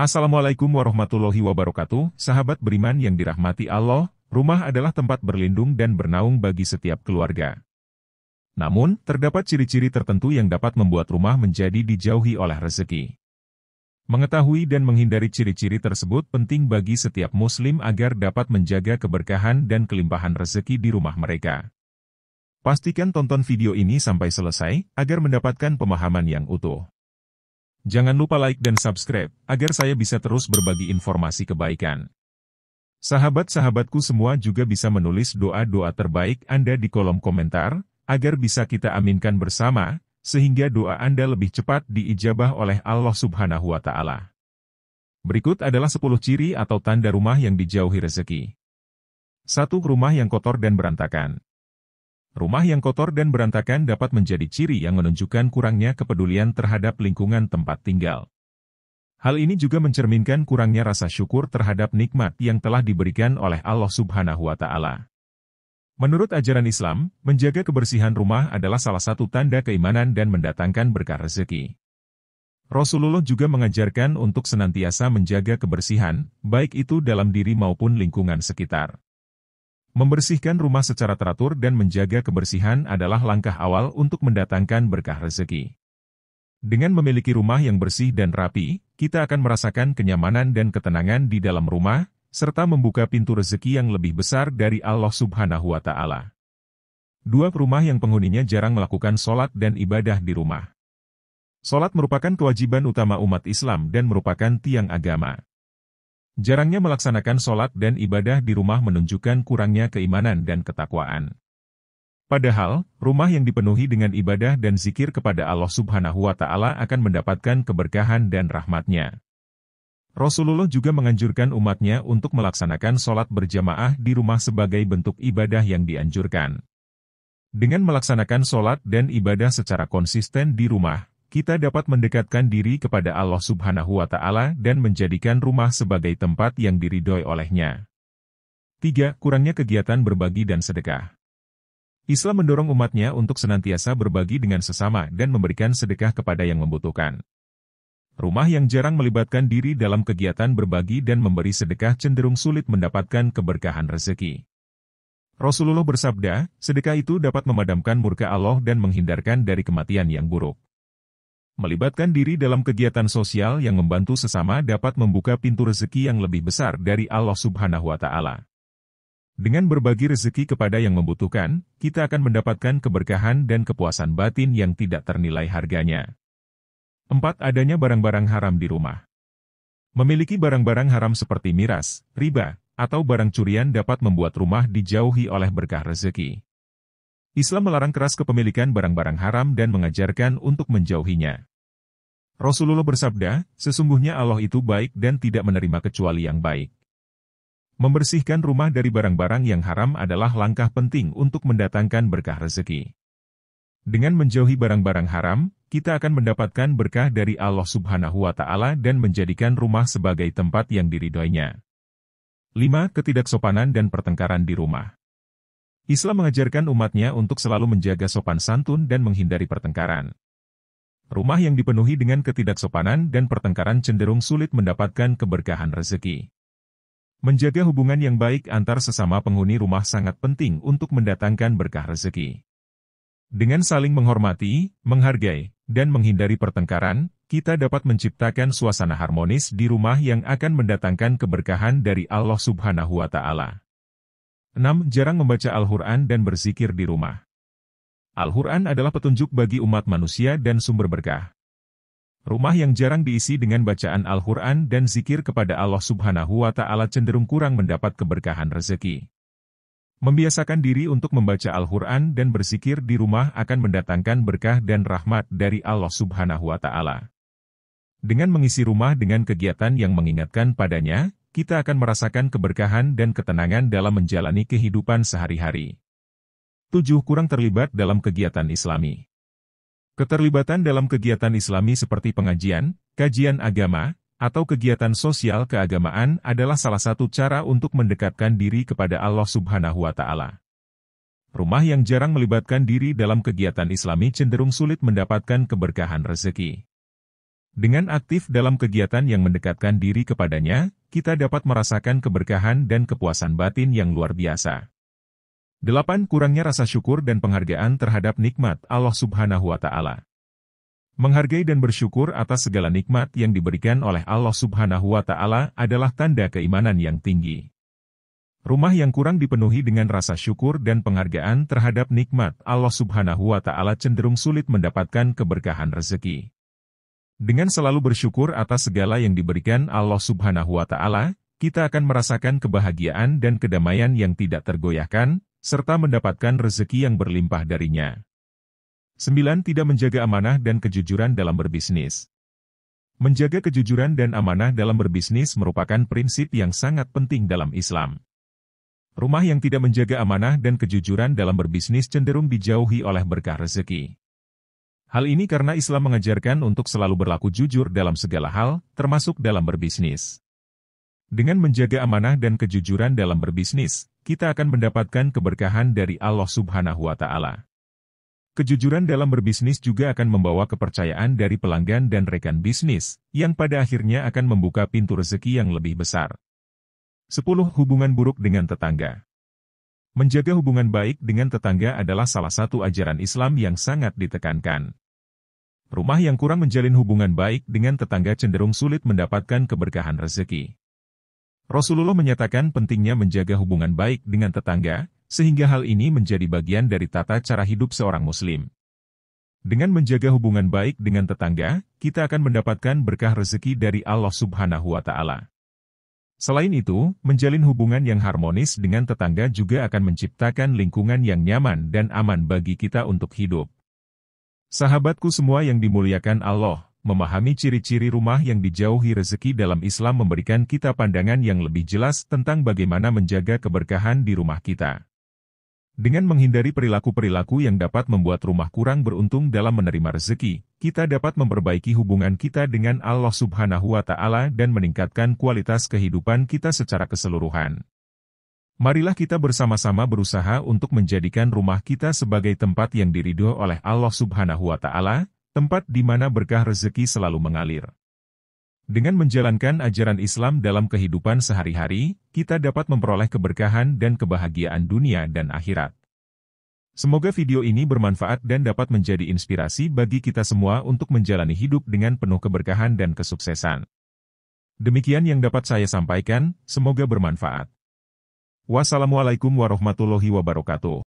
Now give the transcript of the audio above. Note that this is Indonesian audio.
Assalamualaikum warahmatullahi wabarakatuh, sahabat beriman yang dirahmati Allah, rumah adalah tempat berlindung dan bernaung bagi setiap keluarga. Namun, terdapat ciri-ciri tertentu yang dapat membuat rumah menjadi dijauhi oleh rezeki. Mengetahui dan menghindari ciri-ciri tersebut penting bagi setiap muslim agar dapat menjaga keberkahan dan kelimpahan rezeki di rumah mereka. Pastikan tonton video ini sampai selesai, agar mendapatkan pemahaman yang utuh. Jangan lupa like dan subscribe, agar saya bisa terus berbagi informasi kebaikan. Sahabat-sahabatku semua juga bisa menulis doa-doa terbaik Anda di kolom komentar, agar bisa kita aminkan bersama, sehingga doa Anda lebih cepat diijabah oleh Allah Subhanahu wa Ta'ala. Berikut adalah 10 ciri atau tanda rumah yang dijauhi rezeki. 1. Rumah yang kotor dan berantakan. Rumah yang kotor dan berantakan dapat menjadi ciri yang menunjukkan kurangnya kepedulian terhadap lingkungan tempat tinggal. Hal ini juga mencerminkan kurangnya rasa syukur terhadap nikmat yang telah diberikan oleh Allah Subhanahu wa Ta'ala. Menurut ajaran Islam, menjaga kebersihan rumah adalah salah satu tanda keimanan dan mendatangkan berkah rezeki. Rasulullah juga mengajarkan untuk senantiasa menjaga kebersihan, baik itu dalam diri maupun lingkungan sekitar. Membersihkan rumah secara teratur dan menjaga kebersihan adalah langkah awal untuk mendatangkan berkah rezeki. Dengan memiliki rumah yang bersih dan rapi, kita akan merasakan kenyamanan dan ketenangan di dalam rumah, serta membuka pintu rezeki yang lebih besar dari Allah Subhanahu wa Ta'ala. 2. Rumah yang penghuninya jarang melakukan sholat dan ibadah di rumah. Sholat merupakan kewajiban utama umat Islam dan merupakan tiang agama. Jarangnya melaksanakan sholat dan ibadah di rumah menunjukkan kurangnya keimanan dan ketakwaan. Padahal, rumah yang dipenuhi dengan ibadah dan zikir kepada Allah Subhanahu wa Ta'ala akan mendapatkan keberkahan dan rahmat-Nya. Rasulullah juga menganjurkan umatnya untuk melaksanakan sholat berjamaah di rumah sebagai bentuk ibadah yang dianjurkan. Dengan melaksanakan sholat dan ibadah secara konsisten di rumah, kita dapat mendekatkan diri kepada Allah Subhanahu wa Ta'ala dan menjadikan rumah sebagai tempat yang diridhoi oleh-Nya. 3. Kurangnya kegiatan berbagi dan sedekah. Islam mendorong umatnya untuk senantiasa berbagi dengan sesama dan memberikan sedekah kepada yang membutuhkan. Rumah yang jarang melibatkan diri dalam kegiatan berbagi dan memberi sedekah cenderung sulit mendapatkan keberkahan rezeki. Rasulullah bersabda, sedekah itu dapat memadamkan murka Allah dan menghindarkan dari kematian yang buruk. Melibatkan diri dalam kegiatan sosial yang membantu sesama dapat membuka pintu rezeki yang lebih besar dari Allah Subhanahu wa Ta'ala. Dengan berbagi rezeki kepada yang membutuhkan, kita akan mendapatkan keberkahan dan kepuasan batin yang tidak ternilai harganya. 4. Adanya barang-barang haram di rumah. Memiliki barang-barang haram seperti miras, riba, atau barang curian dapat membuat rumah dijauhi oleh berkah rezeki. Islam melarang keras kepemilikan barang-barang haram dan mengajarkan untuk menjauhinya. Rasulullah bersabda, sesungguhnya Allah itu baik dan tidak menerima kecuali yang baik. Membersihkan rumah dari barang-barang yang haram adalah langkah penting untuk mendatangkan berkah rezeki. Dengan menjauhi barang-barang haram, kita akan mendapatkan berkah dari Allah Subhanahu wa Ta'ala dan menjadikan rumah sebagai tempat yang diridhoinya. 5. Ketidaksopanan dan pertengkaran di rumah. Islam mengajarkan umatnya untuk selalu menjaga sopan santun dan menghindari pertengkaran. Rumah yang dipenuhi dengan ketidaksopanan dan pertengkaran cenderung sulit mendapatkan keberkahan rezeki. Menjaga hubungan yang baik antar sesama penghuni rumah sangat penting untuk mendatangkan berkah rezeki. Dengan saling menghormati, menghargai, dan menghindari pertengkaran, kita dapat menciptakan suasana harmonis di rumah yang akan mendatangkan keberkahan dari Allah Subhanahu wa Ta'ala. 6. Jarang membaca Al-Quran dan berzikir di rumah. Al-Quran adalah petunjuk bagi umat manusia dan sumber berkah. Rumah yang jarang diisi dengan bacaan Al-Quran dan zikir kepada Allah Subhanahu wa Ta'ala cenderung kurang mendapat keberkahan rezeki. Membiasakan diri untuk membaca Al-Quran dan berzikir di rumah akan mendatangkan berkah dan rahmat dari Allah Subhanahu wa Ta'ala. Dengan mengisi rumah dengan kegiatan yang mengingatkan padanya, kita akan merasakan keberkahan dan ketenangan dalam menjalani kehidupan sehari-hari. 7. Kurang terlibat dalam kegiatan Islami. Keterlibatan dalam kegiatan Islami seperti pengajian, kajian agama, atau kegiatan sosial keagamaan adalah salah satu cara untuk mendekatkan diri kepada Allah Subhanahu wa Ta'ala. Rumah yang jarang melibatkan diri dalam kegiatan Islami cenderung sulit mendapatkan keberkahan rezeki. Dengan aktif dalam kegiatan yang mendekatkan diri kepadanya, kita dapat merasakan keberkahan dan kepuasan batin yang luar biasa. 8. Kurangnya rasa syukur dan penghargaan terhadap nikmat Allah Subhanahu wa Ta'ala. Menghargai dan bersyukur atas segala nikmat yang diberikan oleh Allah Subhanahu wa Ta'ala adalah tanda keimanan yang tinggi. Rumah yang kurang dipenuhi dengan rasa syukur dan penghargaan terhadap nikmat Allah Subhanahu wa Ta'ala cenderung sulit mendapatkan keberkahan rezeki. Dengan selalu bersyukur atas segala yang diberikan Allah Subhanahu wa Ta'ala, kita akan merasakan kebahagiaan dan kedamaian yang tidak tergoyahkan, serta mendapatkan rezeki yang berlimpah darinya. 9. Tidak menjaga amanah dan kejujuran dalam berbisnis. Menjaga kejujuran dan amanah dalam berbisnis merupakan prinsip yang sangat penting dalam Islam. Rumah yang tidak menjaga amanah dan kejujuran dalam berbisnis cenderung dijauhi oleh berkah rezeki. Hal ini karena Islam mengajarkan untuk selalu berlaku jujur dalam segala hal, termasuk dalam berbisnis. Dengan menjaga amanah dan kejujuran dalam berbisnis, kita akan mendapatkan keberkahan dari Allah Subhanahu wa Ta'ala. Kejujuran dalam berbisnis juga akan membawa kepercayaan dari pelanggan dan rekan bisnis, yang pada akhirnya akan membuka pintu rezeki yang lebih besar. 10. Hubungan buruk dengan tetangga. Menjaga hubungan baik dengan tetangga adalah salah satu ajaran Islam yang sangat ditekankan. Rumah yang kurang menjalin hubungan baik dengan tetangga cenderung sulit mendapatkan keberkahan rezeki. Rasulullah menyatakan pentingnya menjaga hubungan baik dengan tetangga, sehingga hal ini menjadi bagian dari tata cara hidup seorang muslim. Dengan menjaga hubungan baik dengan tetangga, kita akan mendapatkan berkah rezeki dari Allah Subhanahu wa Ta'ala. Selain itu, menjalin hubungan yang harmonis dengan tetangga juga akan menciptakan lingkungan yang nyaman dan aman bagi kita untuk hidup. Sahabatku semua yang dimuliakan Allah, memahami ciri-ciri rumah yang dijauhi rezeki dalam Islam memberikan kita pandangan yang lebih jelas tentang bagaimana menjaga keberkahan di rumah kita. Dengan menghindari perilaku-perilaku yang dapat membuat rumah kurang beruntung dalam menerima rezeki, kita dapat memperbaiki hubungan kita dengan Allah Subhanahu wa Ta'ala dan meningkatkan kualitas kehidupan kita secara keseluruhan. Marilah kita bersama-sama berusaha untuk menjadikan rumah kita sebagai tempat yang diridho oleh Allah Subhanahu wa Ta'ala, tempat di mana berkah rezeki selalu mengalir. Dengan menjalankan ajaran Islam dalam kehidupan sehari-hari, kita dapat memperoleh keberkahan dan kebahagiaan dunia dan akhirat. Semoga video ini bermanfaat dan dapat menjadi inspirasi bagi kita semua untuk menjalani hidup dengan penuh keberkahan dan kesuksesan. Demikian yang dapat saya sampaikan, semoga bermanfaat. Wassalamualaikum warahmatullahi wabarakatuh.